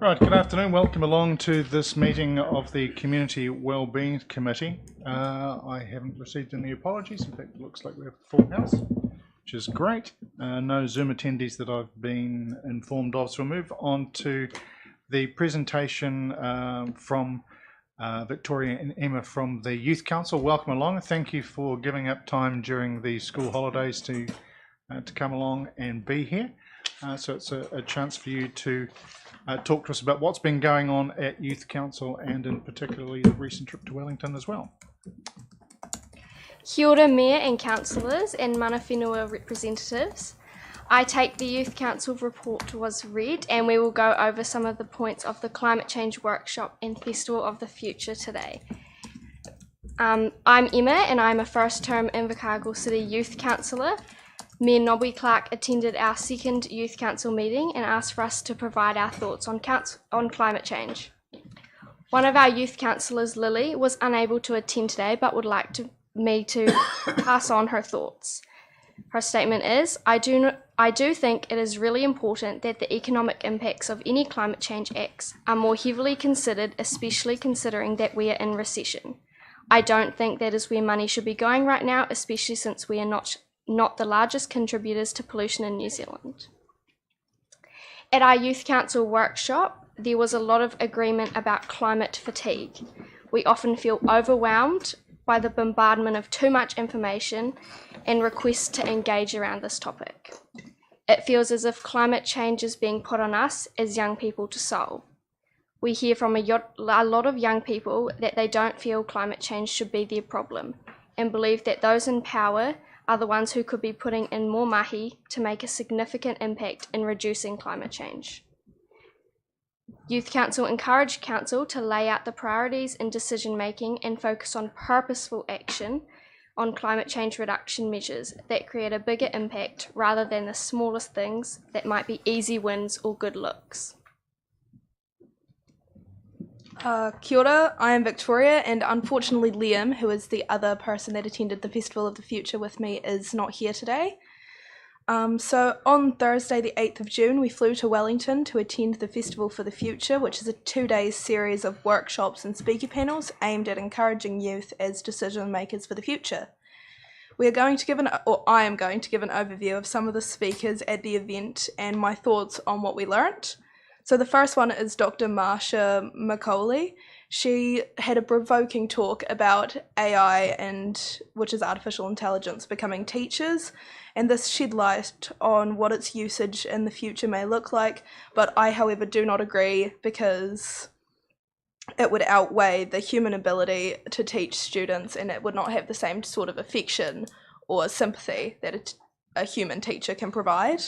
Right, good afternoon. Welcome along to this meeting of the Community Wellbeing Committee. I haven't received any apologies. In fact, it looks like we have a full house, which is great. No Zoom attendees that I've been informed of. So we'll move on to the presentation from Victoria and Emma from the Youth Council. Welcome along. Thank you for giving up time during the school holidays to come along and be here. So it's a chance for you to talk to us about what's been going on at Youth Council and in particularly the recent trip to Wellington as well. Kia ora, Mayor and councillors and mana whenua representatives. I take the Youth Council report was read and we will go over some of the points of the Climate Change Workshop and Festival of the Future today. I'm Emma and I'm a first term Invercargill City Youth Councillor. Mayor Nobby Clark attended our second Youth Council meeting and asked for us to provide our thoughts on climate change. One of our youth councillors, Lily, was unable to attend today but would like me to pass on her thoughts. Her statement is, I do think it is really important that the economic impacts of any climate change acts are more heavily considered, especially considering that we are in recession. I don't think that is where money should be going right now, especially since we are not the largest contributors to pollution in New Zealand. At our Youth Council workshop, there was a lot of agreement about climate fatigue. We often feel overwhelmed by the bombardment of too much information and requests to engage around this topic. It feels as if climate change is being put on us as young people to solve. We hear from a lot of young people that they don't feel climate change should be their problem and believe that those in power are the ones who could be putting in more mahi to make a significant impact in reducing climate change. Youth Council encouraged Council to lay out the priorities in decision making and focus on purposeful action on climate change reduction measures that create a bigger impact rather than the smallest things that might be easy wins or good looks. Kia ora, I am Victoria, and unfortunately Liam, who is the other person that attended the Festival of the Future with me, is not here today. So on Thursday the 8th of June we flew to Wellington to attend the Festival for the Future, which is a 2-day series of workshops and speaker panels aimed at encouraging youth as decision makers for the future. I am going to give an overview of some of the speakers at the event and my thoughts on what we learnt. So the first one is Dr. Marsha McCauley. She had a provoking talk about AI, which is artificial intelligence, becoming teachers, and this shed light on what its usage in the future may look like, but I, however, do not agree because it would outweigh the human ability to teach students and it would not have the same sort of affection or sympathy that a human teacher can provide.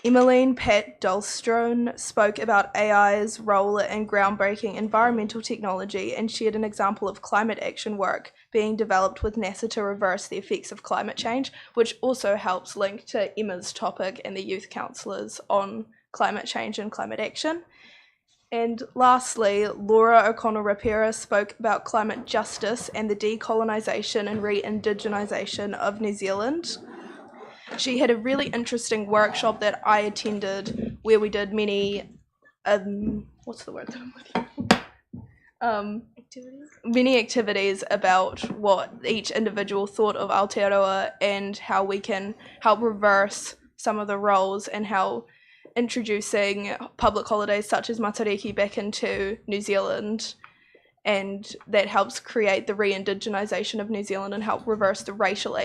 Emmeline Pat Dahlstrom spoke about AI's role in groundbreaking environmental technology and shared an example of climate action work being developed with NASA to reverse the effects of climate change, which also helps link to Emma's topic and the youth councillors on climate change and climate action. And lastly, Laura O'Connell-Rapera spoke about climate justice and the decolonisation and re-indigenisation of New Zealand. She had a really interesting workshop that I attended where we did many, many activities about what each individual thought of Aotearoa and how we can help reverse some of the roles and how introducing public holidays such as Matariki back into New Zealand, and that helps create the re-indigenisation of New Zealand and help reverse the racial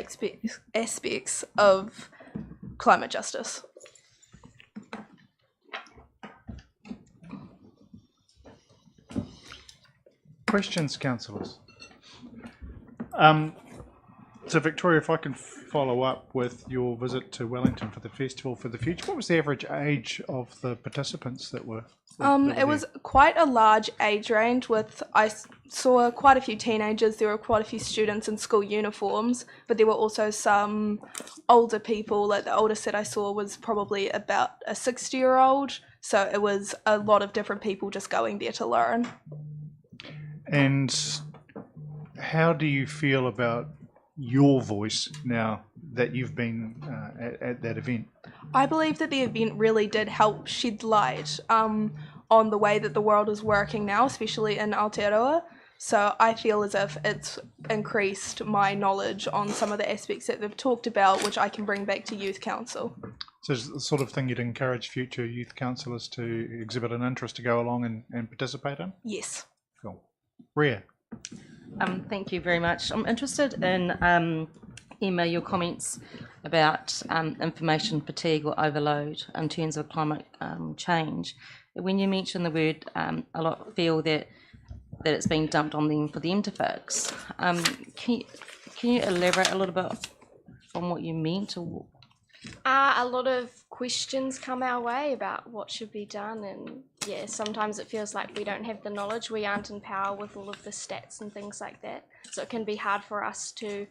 aspects of climate justice. Questions, councillors? So Victoria, if I can follow up with your visit to Wellington for the Festival for the Future, what was the average age of the participants that were It was quite a large age range. I saw quite a few teenagers, there were quite a few students in school uniforms, but there were also some older people. Like the oldest that I saw was probably about a 60-year-old, so it was a lot of different people just going there to learn. And how do you feel about your voice now that you've been at that event? I believe that the event really did help shed light on the way that the world is working now, especially in Aotearoa. So I feel as if it's increased my knowledge on some of the aspects that they've talked about, which I can bring back to Youth Council. So it's the sort of thing you'd encourage future youth councillors to exhibit an interest to go along and participate in? Yes. Cool. Rhea? Thank you very much. I'm interested in, Emma, your comments about information fatigue or overload in terms of climate change. When you mention the word, a lot feel that it's being dumped on them for them to fix. Can you elaborate a little bit on what you meant? Or A lot of questions come our way about what should be done, and yeah, sometimes it feels like we don't have the knowledge, we aren't in power with all of the stats and things like that, so it can be hard for us to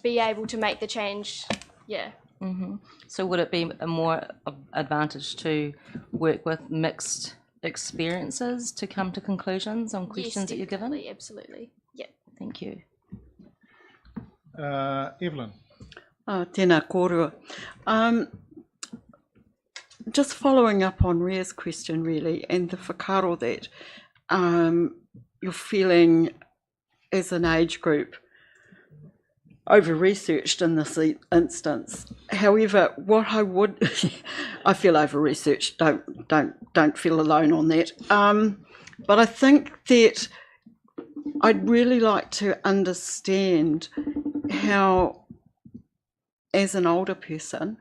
be able to make the change. Yeah. Mm-hmm. So would it be a more advantage to work with mixed experiences to come to conclusions on questions that you're given? Absolutely. Yeah. Thank you. Evelyn? Tēnā kōrua. Just following up on Rhea's question, really, and the whakaro that you're feeling as an age group over-researched in this instance. However, what I would, I feel over-researched. Don't feel alone on that. But I think that I'd really like to understand how, as an older person,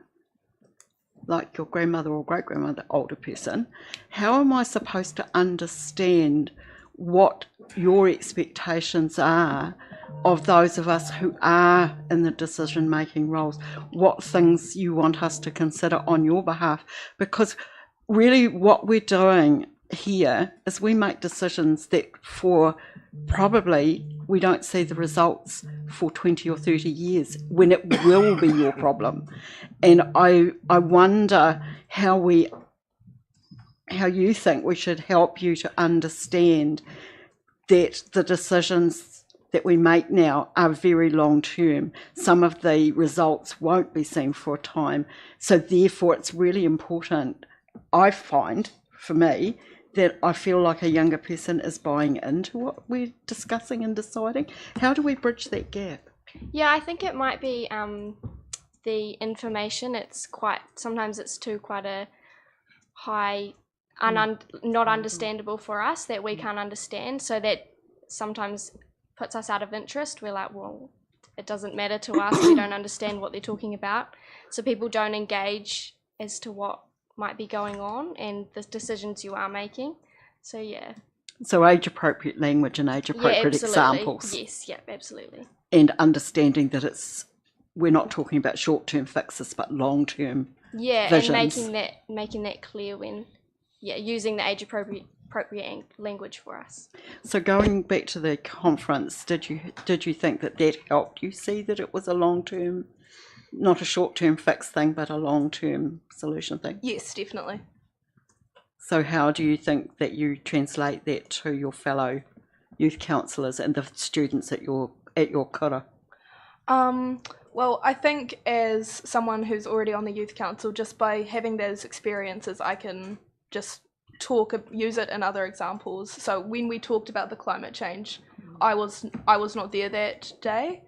like your grandmother or great-grandmother, older person, how am I supposed to understand what your expectations are of those of us who are in the decision-making roles, what things you want us to consider on your behalf? Because really what we're doing here is we make decisions that for probably we don't see the results for 20 or 30 years when it will be your problem. And I wonder how you think we should help you to understand that the decisions that we make now are very long term. Some of the results won't be seen for a time. So therefore it's really important, I find, for me, that I feel like a younger person is buying into what we're discussing and deciding. How do we bridge that gap? Yeah, I think it might be the information. It's sometimes it's quite a high, not understandable for us, that we can't understand, so that sometimes puts us out of interest. We're like, well, it doesn't matter to us, we don't understand what they're talking about. So people don't engage as to what might be going on and the decisions you are making. So yeah. So age appropriate language and age appropriate examples. Yes, yeah, absolutely. And understanding that we're not talking about short term fixes but long term visions. And making that clear when using the age appropriate language for us. So going back to the conference, did you think that helped you see that it was a long term, not a short-term fix thing, but a long-term solution thing? Yes, definitely. So how do you think that you translate that to your fellow youth counsellors and the students at your kura? Well, I think as someone who's already on the youth council, just by having those experiences, I can just use it in other examples. So when we talked about the climate change, I was not there that day.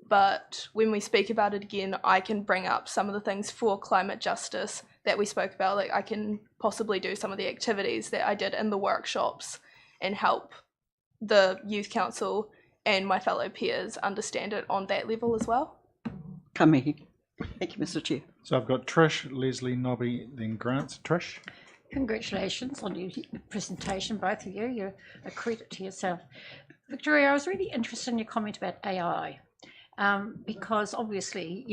But when we speak about it again, I can bring up some of the things for climate justice that we spoke about. Like I can possibly do some of the activities that I did in the workshops and help the youth council and my fellow peers understand it on that level as well. Kamihi. Thank you, Mr. Chair. So I've got Trish, Leslie, Nobby, then Grant. Trish? Congratulations on your presentation, both of you. You're a credit to yourself. Victoria, I was really interested in your comment about AI. Because obviously,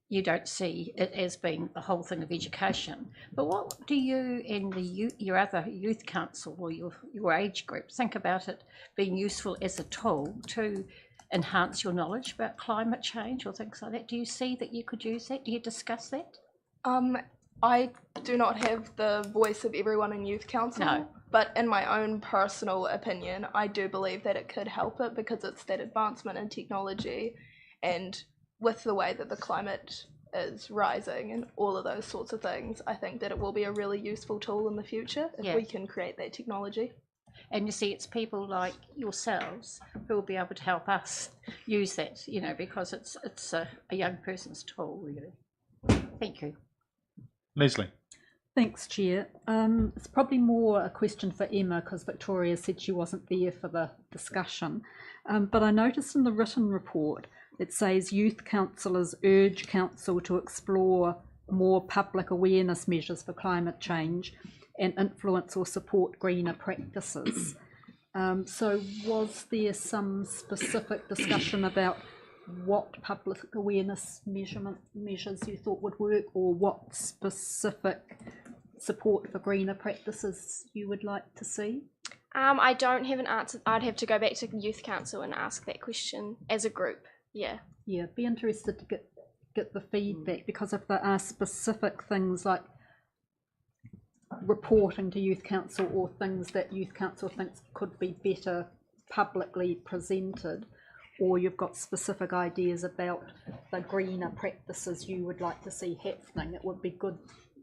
you don't see it as being the whole thing of education. But what do you and your other youth council or your age group think about it being useful as a tool to enhance your knowledge about climate change or things like that? Do you see that you could use that? Do you discuss that? I do not have the voice of everyone in youth council. No. But in my own personal opinion, I do believe that it could help it because it's that advancement in technology, and with the way that the climate is rising and all of those sorts of things, I think that it will be a really useful tool in the future if Yeah. we can create that technology. And you see, it's people like yourselves who will be able to help us use that, you know, because it's a young person's tool, really. Thank you. Leslie. Thanks, Chair. It's probably more a question for Emma because Victoria said she wasn't there for the discussion. But I noticed in the written report it says youth councillors urge council to explore more public awareness measures for climate change and influence or support greener practices. So was there some specific discussion about what public awareness measures you thought would work, or what specific support for greener practices you would like to see? I don't have an answer. I'd have to go back to Youth Council and ask that question as a group. Yeah. Yeah, be interested to get the feedback, because if there are specific things like reporting to Youth Council or things that Youth Council thinks could be better publicly presented, or you've got specific ideas about the greener practices you would like to see happening, it would be good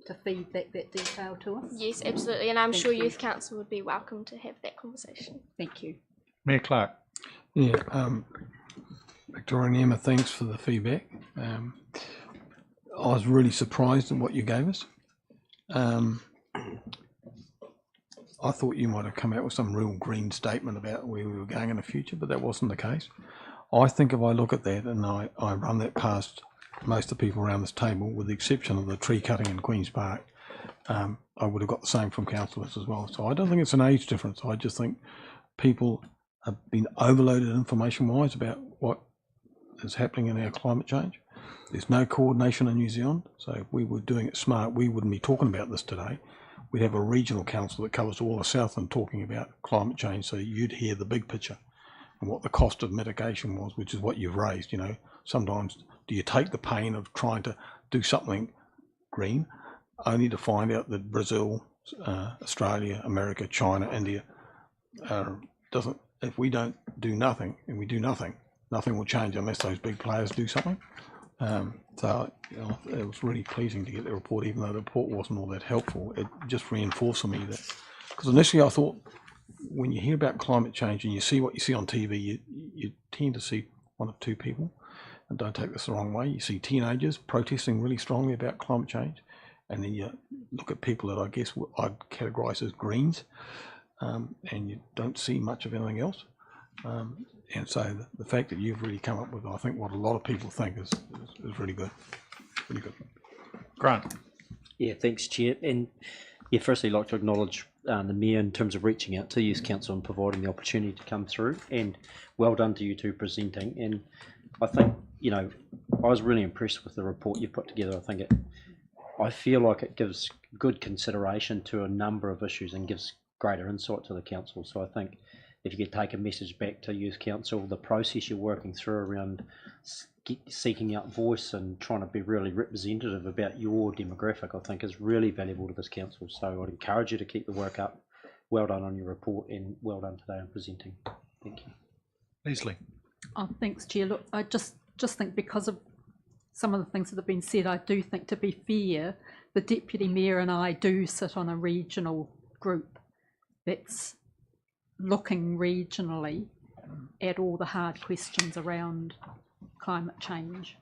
to feed back that detail to us. Yes, absolutely. And I'm Thank sure you. Youth Council would be welcome to have that conversation. Thank you. Mayor Clark. Yeah, Victoria and Emma, thanks for the feedback. I was really surprised at what you gave us. I thought you might have come out with some real green statement about where we were going in the future, but that wasn't the case. I think if I look at that and I run that past most of the people around this table, with the exception of the tree cutting in Queen's Park, I would have got the same from councillors as well. So I don't think it's an age difference. I just think people have been overloaded information-wise about what is happening in our climate change. There's no coordination in New Zealand, so if we were doing it smart, we wouldn't be talking about this today. We'd have a regional council that covers all the Southland talking about climate change, so you'd hear the big picture and what the cost of mitigation was, which is what you've raised. You know, sometimes do you take the pain of trying to do something green only to find out that Brazil, Australia, America, China, India doesn't. If we don't do nothing and we do nothing, nothing will change unless those big players do something. So you know, it was really pleasing to get the report, even though the report wasn't all that helpful. It just reinforced for me that, because initially I thought when you hear about climate change and you see what you see on TV, you tend to see one of two people, and don't take this the wrong way. You see teenagers protesting really strongly about climate change, and then you look at people that I guess I'd categorise as Greens, and you don't see much of anything else. And so the fact that you've really come up with, I think, what a lot of people think is really good. Really good. Grant. Yeah, thanks, Chair. And yeah, firstly, I'd like to acknowledge the Mayor in terms of reaching out to Youth Council and providing the opportunity to come through. And well done to you two presenting. And I think, you know, I was really impressed with the report you've put together. I feel like it gives good consideration to a number of issues and gives greater insight to the council. So I think if you could take a message back to Youth Council, the process you're working through around seeking out voice and trying to be really representative about your demographic, I think is really valuable to this council. So I'd encourage you to keep the work up. Well done on your report, and well done today on presenting. Thank you. Leslie. Oh, thanks, Chair. Look, I just think because of some of the things that have been said, I do think, to be fair, the Deputy Mayor and I do sit on a regional group that's looking regionally at all the hard questions around climate change,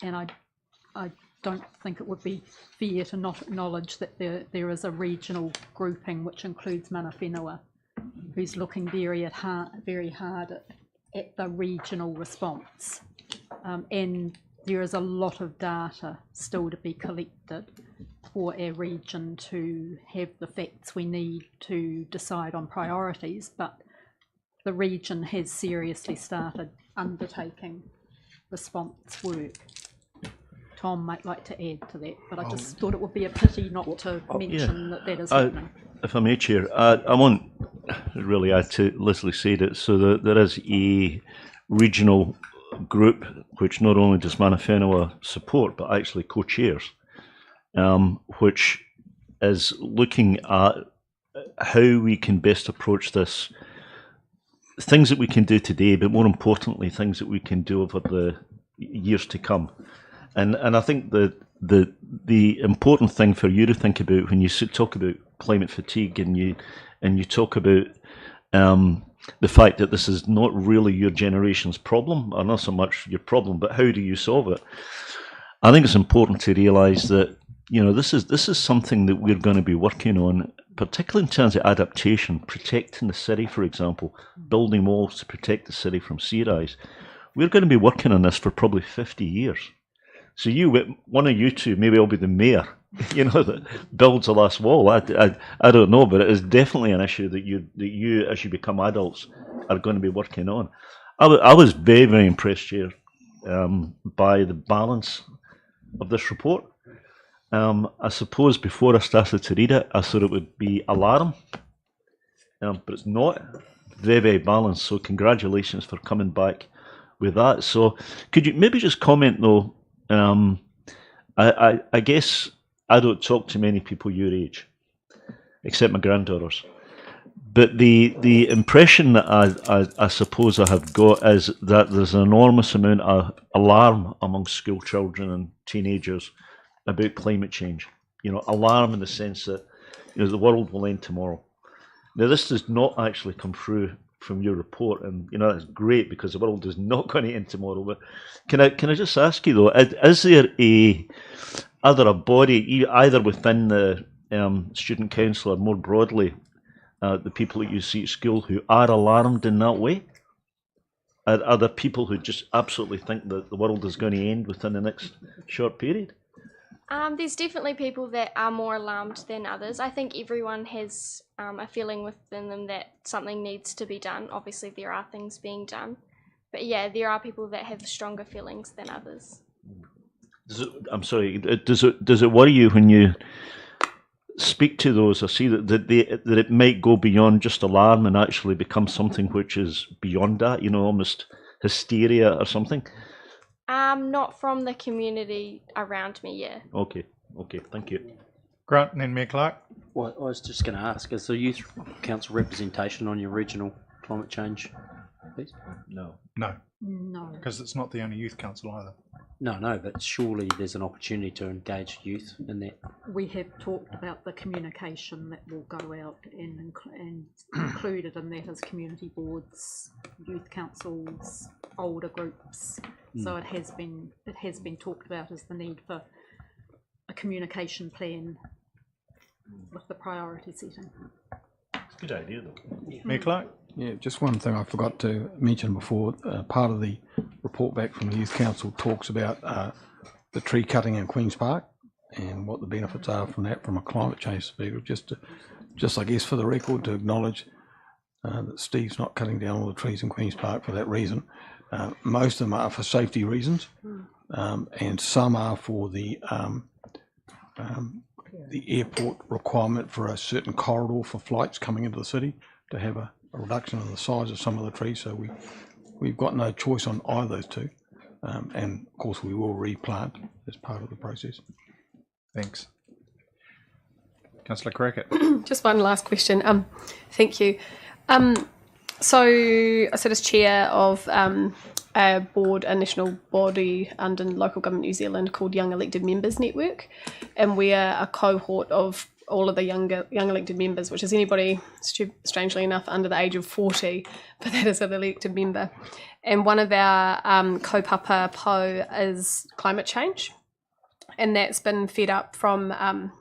and I don't think it would be fair to not acknowledge that there is a regional grouping which includes Mana Whenua, who's looking very hard at the regional response, and there is a lot of data still to be collected for our region to have the facts we need to decide on priorities, but the region has seriously started undertaking response work. Tom might like to add to that, but I just thought it would be a pity not to mention that is happening. If I may, Chair, I want really add to Leslie said it, so that there is a regional group which not only does Mana Whenua support but actually co-chairs, which is looking at how we can best approach this, things that we can do today, but more importantly things that we can do over the years to come. And I think the important thing for you to think about when you talk about climate fatigue, and you talk about the fact that this is not really your generation's problem, or not so much your problem, but how do you solve it? I think it's important to realise that, you know, this is something that we're going to be working on, particularly in terms of adaptation, protecting the city, for example, building walls to protect the city from sea rise. We're going to be working on this for probably 50 years. So one of you two, maybe I'll be the mayor, you know, that builds the last wall. I don't know, but it is definitely an issue that you, as you become adults, are going to be working on. I was very, very impressed, Chair, by the balance of this report. I suppose before I started to read it, I thought it would be alarm, but it's not. Very, very balanced. So congratulations for coming back with that. So could you maybe just comment though? I guess I don't talk to many people your age, except my granddaughters. But the impression that I suppose I have got is that there's an enormous amount of alarm among school children and teenagers about climate change. You know, alarm in the sense that, you know, the world will end tomorrow. Now, this does not actually come through from your report, and you know that's great because the world is not going to end tomorrow. But can I just ask you though, is there a body either within the student council or more broadly the people that you see at school who are alarmed in that way? Are there people who just absolutely think that the world is going to end within the next short period? There's definitely people that are more alarmed than others. I think everyone has a feeling within them that something needs to be done. Obviously, there are things being done. But yeah, there are people that have stronger feelings than others. I'm sorry, does it worry you when you speak to those or see that it might go beyond just alarm and actually become something which is beyond that, you know, almost hysteria or something? Not from the community around me, yeah. Okay, thank you. Grant and then Mayor Clark. Well, I was just going to ask, is the Youth Council representation on your regional climate change piece? No. No. Because it's not the only youth council either. No, but surely there's an opportunity to engage youth in that. We have talked about the communication that will go out, and included in that is community boards, youth councils, older groups. So it has been talked about as the need for a communication plan with the priority setting. Good idea though. Mayor Clark? Yeah, just one thing I forgot to mention before. Part of the report back from the Youth Council talks about the tree cutting in Queen's Park and what the benefits are from that from a climate change perspective. Just I guess for the record to acknowledge that Steve's not cutting down all the trees in Queen's Park for that reason. Most of them are for safety reasons, and some are for the airport requirement for a certain corridor for flights coming into the city to have a reduction in the size of some of the trees. So we've got no choice on either of those two, and of course we will replant as part of the process. Thanks. Councillor Crackett. Just one last question. Thank you. So I sit as chair of a board, a national body under local government New Zealand called Young Elected Members Network, and we are a cohort of all of the young elected members, which is anybody, strangely enough, under the age of 40, but that is an elected member. And one of our kaupapa po is climate change, and that's been fed up from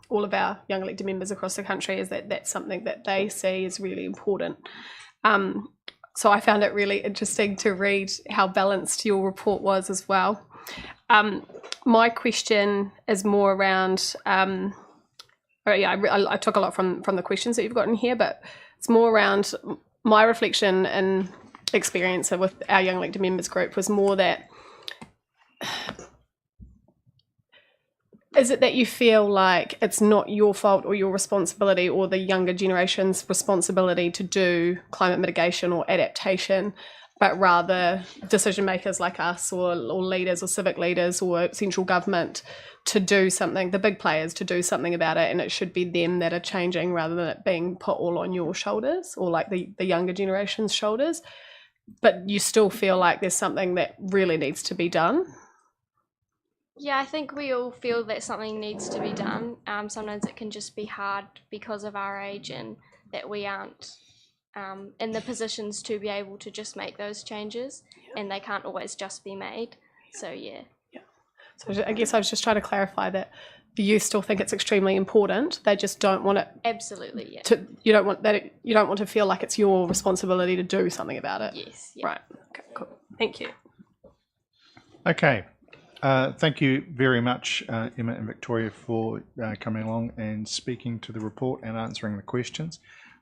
all of our young elected members across the country, is that that's something that they see is really important. So I found it really interesting to read how balanced your report was as well. My question is more around, I took a lot from the questions that you've got in here, but it's more around my reflection and experience with our young elected members group was more that, is it that you feel like it's not your fault or your responsibility or the younger generation's responsibility to do climate mitigation or adaptation, but rather decision makers like us or leaders or civic leaders or central government to do something, the big players to do something about it, and it should be them that are changing rather than it being put all on your shoulders or like the younger generation's shoulders, but you still feel like there's something that really needs to be done? Yeah, I think we all feel that something needs to be done. Sometimes it can just be hard because of our age and that we aren't in the positions to be able to just make those changes, and they can't always just be made. So yeah. So I guess I was just trying to clarify that the youth still think it's extremely important. They just don't want it Absolutely, yeah. to. You don't want that. You don't want to feel like it's your responsibility to do something about it. Yes. Yeah. Right. Okay. Cool. Thank you. Okay. Thank you very much, Emma and Victoria, for coming along and speaking to the report and answering the questions.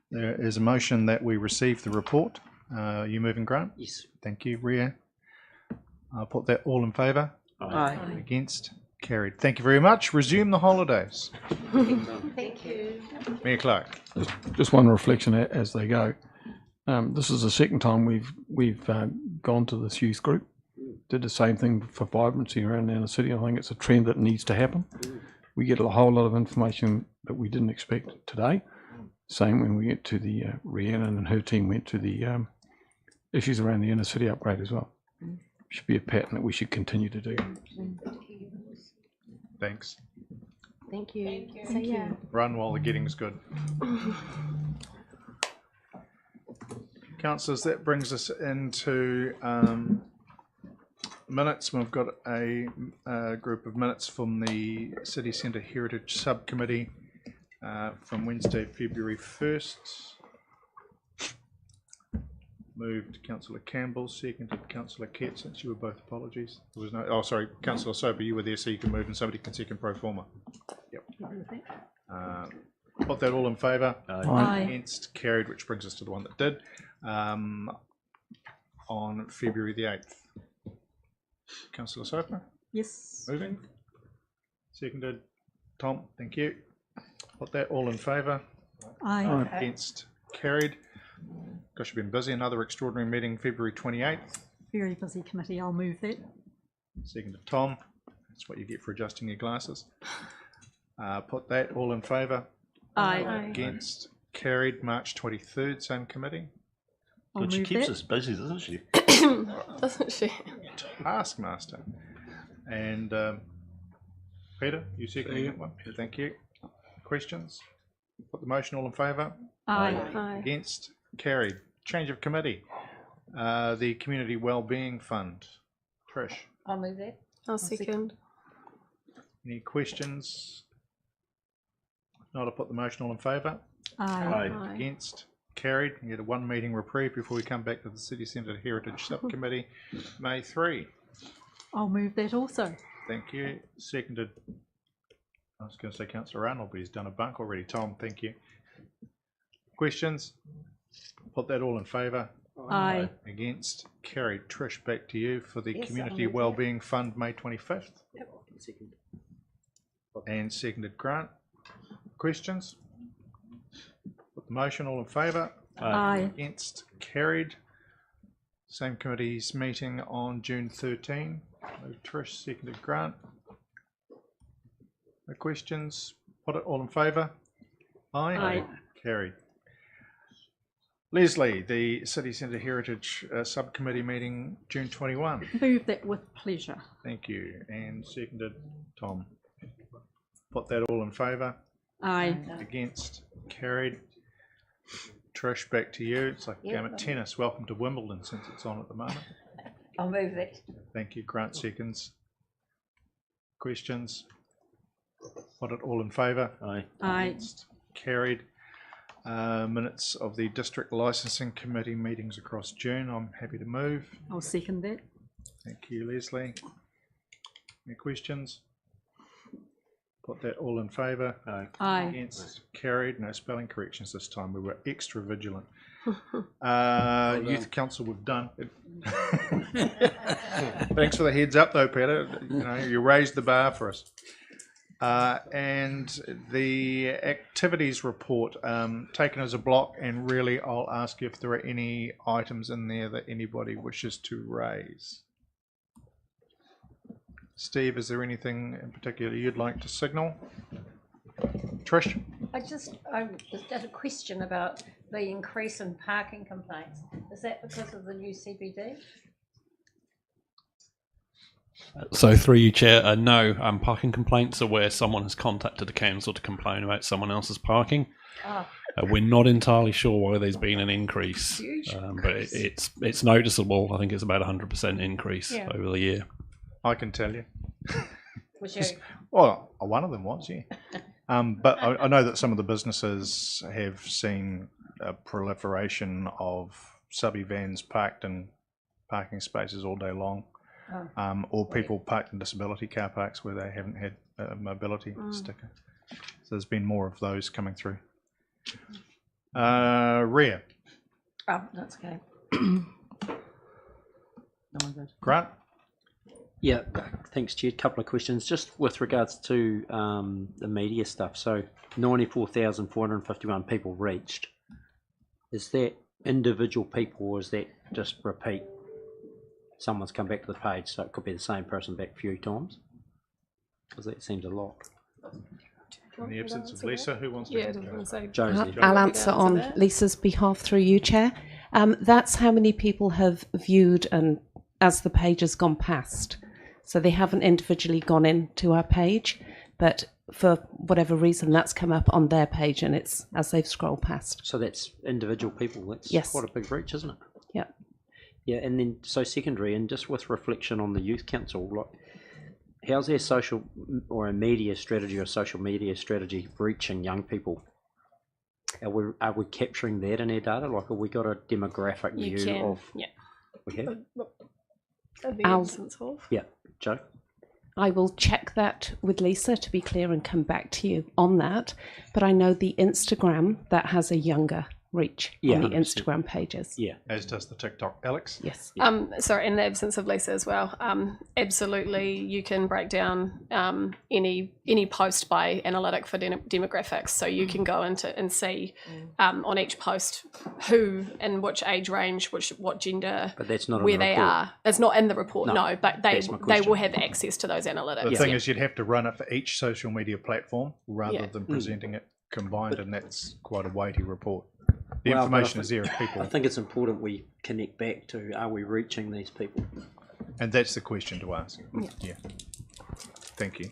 There is a motion that we receive the report. You moving, Grant? Yes. Thank you, Ria. I'll put that all in favour. Aye. Against? Carried. Thank you very much. Resume the holidays. Thank you. Mayor Clark. Just one reflection as they go. This is the second time we've gone to this youth group. Did the same thing for vibrancy around the inner city. I think it's a trend that needs to happen. We get a whole lot of information that we didn't expect today. Same when we get to the Rhiannon and her team went to the issues around the inner city upgrade as well. Should be a pattern that we should continue to do. Thanks. Thank you. So yeah. Run while the getting's good. Councillors, that brings us into minutes. We've got a group of minutes from the City Centre Heritage Subcommittee from Wednesday, February 1st. Moved Councillor Campbell, seconded Councillor Kett, since you were both, apologies. There was no, oh sorry, Councillor Soper, you were there, so you can move and somebody can second pro forma. Yep. Put that all in favour? Aye. Against? Carried, which brings us to the one that did. On February the 8th. Councillor Soper, Yes. moving. Seconded. Tom, thank you. Put that all in favour? Aye. Against? Carried. Gosh, you've been busy. Another extraordinary meeting, February 28th. Very busy committee. I'll move that. Seconded. Tom. That's what you get for adjusting your glasses. Put that all in favour? Aye. Against? Carried. March 23rd, same committee. I'll But she move keeps that. us busy, doesn't she? Doesn't she? Taskmaster. And Peter, you seconding that one? Thank you. Questions? Put the motion all in favour? Aye. Aye. Against? Carried. Change of committee. The Community Wellbeing Fund. Trish, I'll move that. I'll second. any questions? If not, I'll put the motion all in favour. Aye. Aye. Against? Carried. We get a 1 meeting reprieve before we come back to the City Centre Heritage Subcommittee, May 3. I'll move that also. Thank you. Seconded. I was going to say Councillor Arnold, but he's done a bunk already. Tom, thank you. Questions? Put that all in favour. Aye. Against? Carried. Trish, back to you for the Yes, I'll Community move that. Wellbeing Fund, May 25th. Second. And seconded Grant. Questions? Put the motion all in favour. Aye. Against? Carried. Same committee's meeting on June 13. Moved Trish, seconded Grant. No questions? Put it all in favour. Aye. Aye. Carried. Leslie, the City Centre Heritage Subcommittee meeting, June 21. Move that with pleasure. Thank you. And seconded Tom. Put that all in favour. Aye. Against? Carried. Trish, back to you. It's like a game of tennis. Welcome to Wimbledon, since it's on at the moment. I'll move that. Thank you. Grant seconds. Questions? Put it all in favour. Aye. Aye. Against? Carried. Minutes of the District Licensing Committee meetings across June. I'm happy to move. I'll second that. Thank you, Leslie. Any questions? Put that all in favour. Aye. Against? Carried. No spelling corrections this time. We were extra vigilant. Youth Council, we've done. Thanks for the heads up, though, Peter. You know, you raised the bar for us. And the activities report, taken as a block, and really I'll ask if there are any items in there that anybody wishes to raise. Steve, is there anything in particular you'd like to signal? Trish? I just had a question about the increase in parking complaints. Is that because of the new CBD? So through you, Chair, no parking complaints are where someone has contacted the council to complain about someone else's parking. We're not entirely sure why there's been an increase, but it's noticeable. I think it's about 100% increase over the year. I can tell you. Was you? Well, one of them was, yeah. But I know that some of the businesses have seen a proliferation of subby vans parked in parking spaces all day long, or people parked in disability car parks where they haven't had a mobility sticker. So there's been more of those coming through. Rhea. Oh, that's okay. Grant? Yeah, thanks, Chair. Couple of questions. Just with regards to the media stuff. So 94,451 people reached. Is that individual people, or is that just repeat? Someone's come back to the page, so it could be the same person back a few times? Because that seems a lot. In the absence of Lisa, who wants to? Josie. I'll answer on Lisa's behalf through you, Chair. That's how many people have viewed and as the page has gone past. So they haven't individually gone into our page, but for whatever reason that's come up on their page and it's as they've scrolled past. So that's individual people. That's Yes. quite a big reach, isn't it? Yeah. Yeah, and then so secondary, and just with reflection on the youth council, like how's their social or a media strategy or social media strategy reaching young people? Are we capturing that in our data? Like, have we got a demographic view of? Yeah. We have. The absence of. Yeah, Joe. I will check that with Lisa to be clear and come back to you on that. But I know the Instagram that has a younger reach on the 100%. Instagram pages. Yeah. As does the TikTok. Alex? Yes. Sorry, in the absence of Lisa as well, absolutely you can break down any post by analytic for demographics. So you can go into and see on each post who and which age range, what gender, But that's not in where the they report. are. It's not in the report, no, but that's my they question. will have access to those analytics. The thing is, you'd have to run it for each social media platform rather Yeah. than presenting it combined, and that's quite a weighty report. The Well, but I information is there if I people, think it's important we connect back to, are we reaching these people? and that's the question to ask. Yeah. Thank you.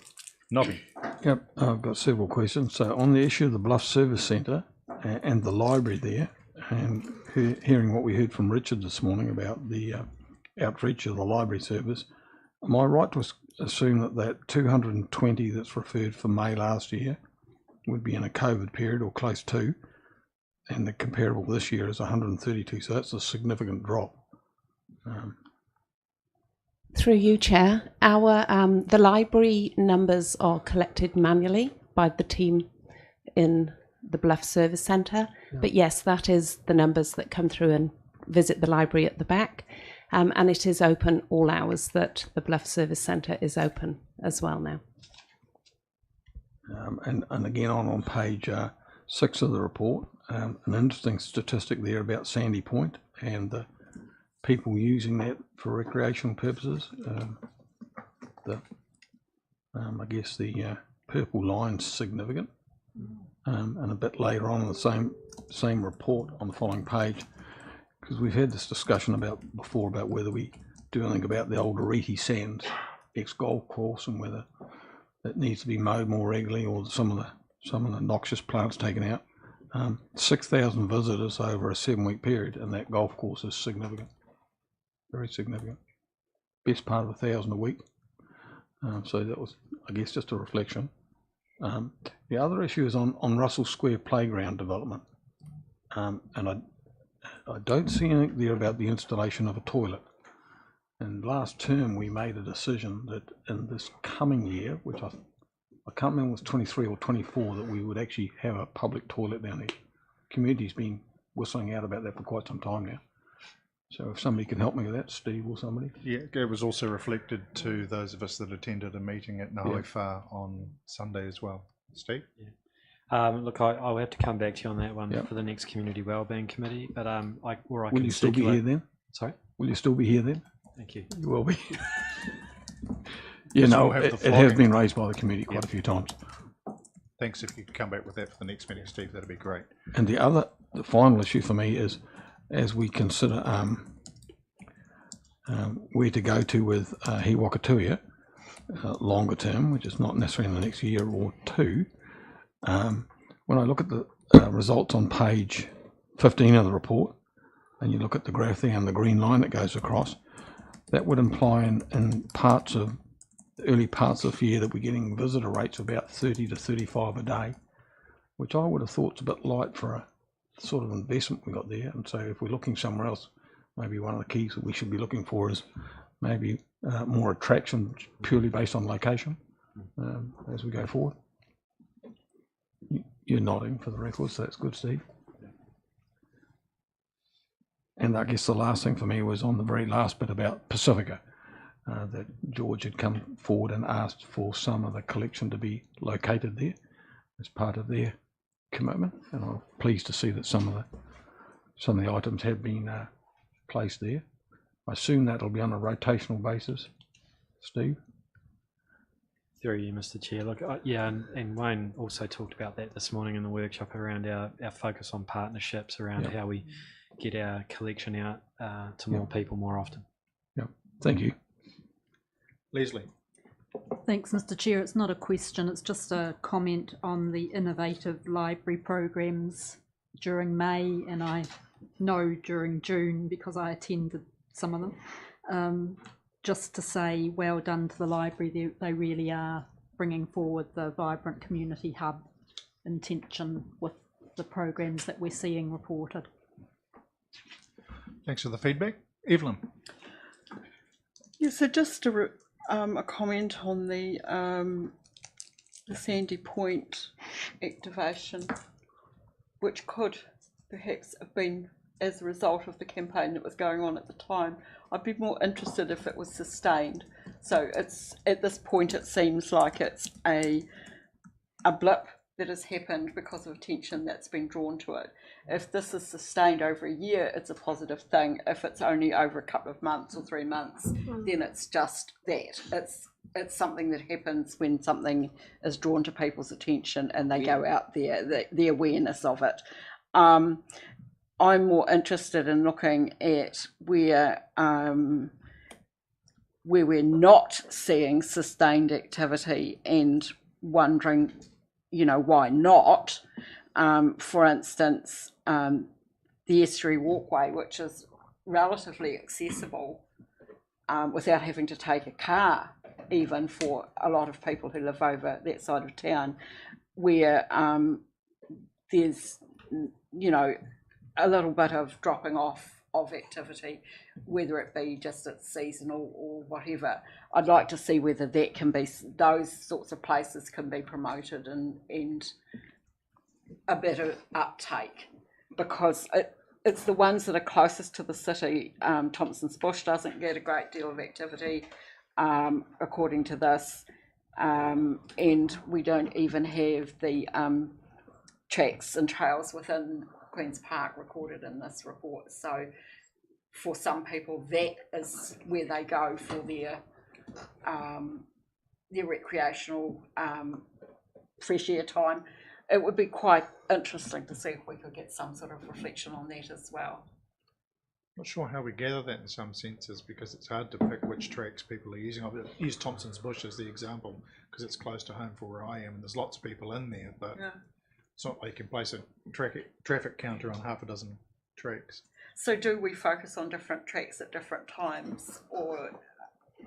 Nobby. Yep, I've got several questions. So on the issue of the Bluff Service Centre and the library there, and hearing what we heard from Richard this morning about the outreach of the library service, am I right to assume that 220 that's referred for May last year would be in a COVID period or close to, and the comparable this year is 132, so that's a significant drop. Through you, Chair, our the library numbers are collected manually by the team in the Bluff Service Centre. But yes, that is the numbers that come through and visit the library at the back. And it is open all hours that the Bluff Service Centre is open as well now. And again, on page 6 of the report, an interesting statistic there about Sandy Point and the people using that for recreational purposes. I guess the purple line's significant. And a bit later on in the same report on the following page, because we've had this discussion before about whether we do anything about the old Ariti Sands ex-golf course and whether it needs to be mowed more regularly or some of the noxious plants taken out. 6,000 visitors over a 7-week period, and that golf course is significant, very significant. Best part of 1,000 a week. So that was, I guess, just a reflection. The other issue is on Russell Square playground development, and I don't see anything there about the installation of a toilet. And last term we made a decision that in this coming year, which I can't remember was 23 or 24, that we would actually have a public toilet down there. Community's been whistling out about that for quite some time now. So if somebody can help me with that, Steve or somebody. Yeah, it was also reflected to those of us that attended a meeting at Ngāwhaiwha on Sunday as well. Steve? Look, I'll have to come back to you on that one for the next Community Wellbeing Committee. But Will you still be here then? Sorry? Will you still be here then? Thank you. You will be. You know, it has been raised by the committee quite a few times. Thanks. If you could come back with that for the next meeting, Steve, that'd be great. And the final issue for me is, as we consider where to go to with He Wakatuia longer term, which is not necessarily in the next year or two. When I look at the results on page 15 of the report, and you look at the graph there and the green line that goes across, that would imply in parts of early parts of the year that we're getting visitor rates of about 30 to 35 a day, which I would have thought is a bit light for a sort of investment we got there. And so if we're looking somewhere else, maybe one of the keys that we should be looking for is maybe more attraction purely based on location as we go forward. You're nodding for the record, so that's good, Steve. And I guess the last thing for me was on the very last bit about Pacifica, that George had come forward and asked for some of the collection to be located there as part of their commitment, and I'm pleased to see that some of the items have been placed there. I assume that'll be on a rotational basis, Steve. Through you, Mr. Chair. Look, yeah, and Wayne also talked about that this morning in the workshop around our focus on partnerships, around how we get our collection out to more people more often. Yeah, thank you. Leslie. Thanks, Mr. Chair. It's not a question, it's just a comment on the innovative library programs during May, and I know during June because I attended some of them. Just to say well done to the library, they really are bringing forward the vibrant community hub intention with the programs that we're seeing reported. Thanks for the feedback. Evelyn. Yeah, so just a comment on the Sandy Point activation, which could perhaps have been as a result of the campaign that was going on at the time. I'd be more interested if it was sustained. So it's at this point it seems like it's a blip that has happened because of attention that's been drawn to it. If this is sustained over a year, it's a positive thing. If it's only over a couple of months or 3 months, then it's just that. It's something that happens when something is drawn to people's attention and they go out there, the awareness of it. I'm more interested in looking at where we're not seeing sustained activity and wondering, you know, why not? For instance, the estuary walkway, which is relatively accessible without having to take a car, even for a lot of people who live over that side of town, where there's, you know, a little bit of dropping off of activity, whether it be just it's seasonal or whatever. I'd like to see whether that can be, those sorts of places can be promoted and a better uptake, because it's the ones that are closest to the city. Thompson's Bush doesn't get a great deal of activity according to this, and we don't even have the tracks and trails within Queen's Park recorded in this report. So for some people that is where they go for their recreational fresh air time. It would be quite interesting to see if we could get some sort of reflection on that as well. Not sure how we gather that in some senses, because it's hard to pick which tracks people are using. I'll use Thompson's Bush as the example because it's close to home for where I am and there's lots of people in there, but it's not like you can place a traffic counter on half a dozen tracks. So do we focus on different tracks at different times, or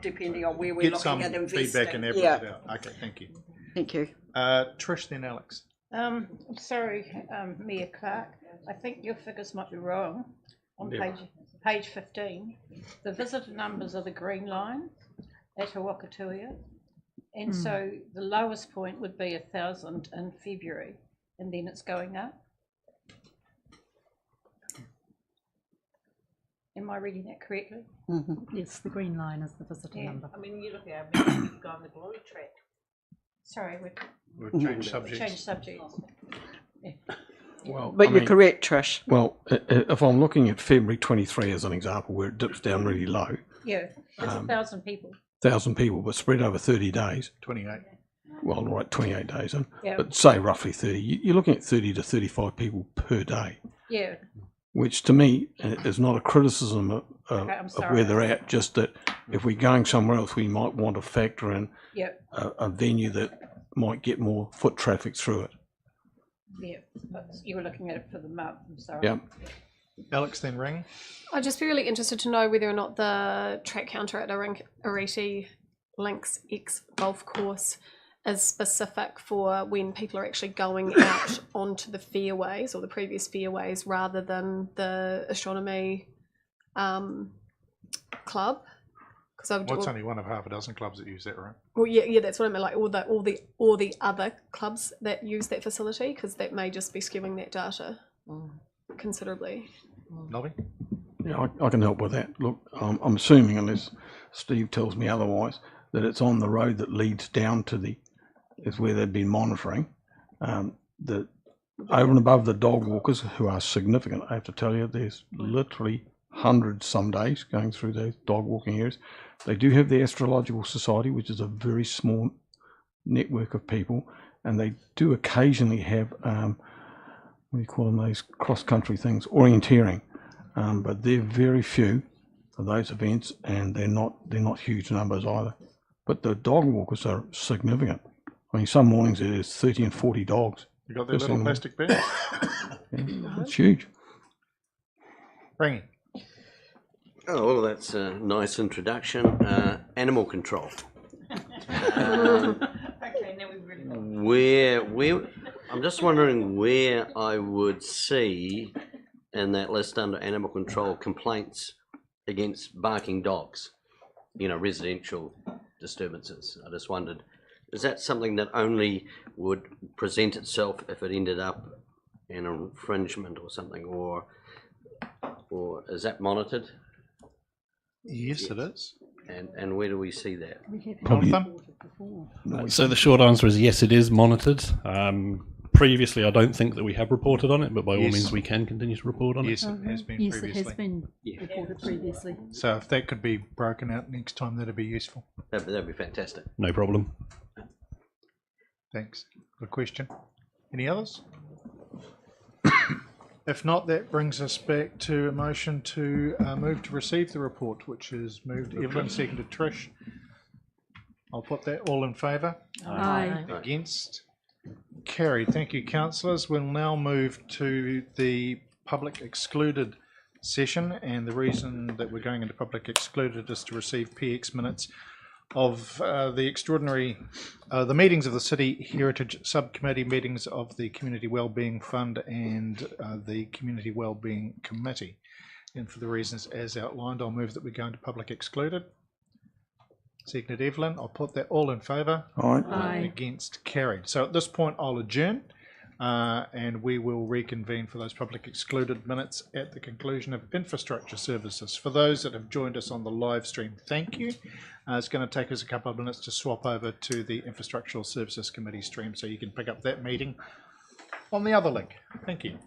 depending on where we're Get looking some at investing? feedback and average it out. Okay, thank you. Thank you. Trish, then Alex. Sorry, Mayor Clark, I think your figures might be wrong. On page 15, the visitor numbers are the green line at Wakatuia, and so the lowest point would be 1,000 in February, and then it's going up. Am I reading that correctly? Mm-hmm. Yes, the green line is the visitor number. I mean, you look at how many people go on the glory track. Sorry, We'll change subjects. Change subjects. Well, but you're correct, Trish. Well, if I'm looking at February 23 as an example, where it dips down really low. Yeah, it's 1,000 people. 1,000 people, but spread over 30 days. 28. Well, right, 28 days, Yeah. but say roughly 30. You're looking at 30 to 35 people per day. Yeah. which to me is not a criticism of I'm of sorry. where they're at, just that if we're going somewhere else, we might want to factor in Yep. a venue that might get more foot traffic through it. Yeah, but you were looking at it for the month, I'm sorry. Yeah. Alex, then Ring. I'd just be really interested to know whether or not the track counter at Arete Links X Golf Course is specific for when people are actually going out onto the fairways or the previous fairways rather than the astronomy club. Because Well, it's only one of half a dozen clubs that use that, right? Well, yeah, that's what I mean. Like all the other clubs that use that facility, because that may just be skewing that data considerably. Nobby? Yeah, I can help with that. Look, I'm assuming, unless Steve tells me otherwise, that it's on the road that leads down to is where they've been monitoring. The over and above the dog walkers, who are significant, I have to tell you, there's literally hundreds some days going through those dog walking areas. They do have the Astrological Society, which is a very small network of people, and they do occasionally have what do you call them, those cross-country things, orienteering, but they're very few of those events, and they're not huge numbers either. But the dog walkers are significant. I mean, some mornings there's 30 and 40 dogs. You got their First little thing plastic bags? Yeah, it's huge. Ringy. Oh, well, that's a nice introduction. Animal control. Okay, now we've really got I'm just wondering where I would see in that list under animal control complaints against barking dogs, residential disturbances. I just wondered, is that something that only would present itself if it ended up in an infringement or something, or is that monitored? Yes, it is. And where do we see that? So the short answer is yes, it is monitored. Previously, I don't think that we have reported on it, but by all Yes. means, we can continue to report on Yes, it. it has been Yes, previously. it has been reported previously. So if that could be broken out next time, that'd be useful. That'd be fantastic. No problem. Thanks. Good question. Any others? If not, that brings us back to a motion to move to receive the report, which is moved Evelyn, seconded Trish. I'll put that all in favour. Aye. Against? Carried. Thank you, councillors. We'll now move to the public excluded session, and the reason that we're going into public excluded is to receive PX minutes of the extraordinary, the meetings of the City Heritage Subcommittee, meetings of the Community Wellbeing Fund and the Community Wellbeing Committee. And for the reasons as outlined, I'll move that we go into public excluded. Seconded Evelyn. I'll put that all in favour. Aye. Against? Carried. So at this point I'll adjourn and we will reconvene for those public excluded minutes at the conclusion of infrastructure services. For those that have joined us on the live stream, thank you. It's going to take us a couple of minutes to swap over to the Infrastructural Services Committee stream, so you can pick up that meeting on the other link. Thank you.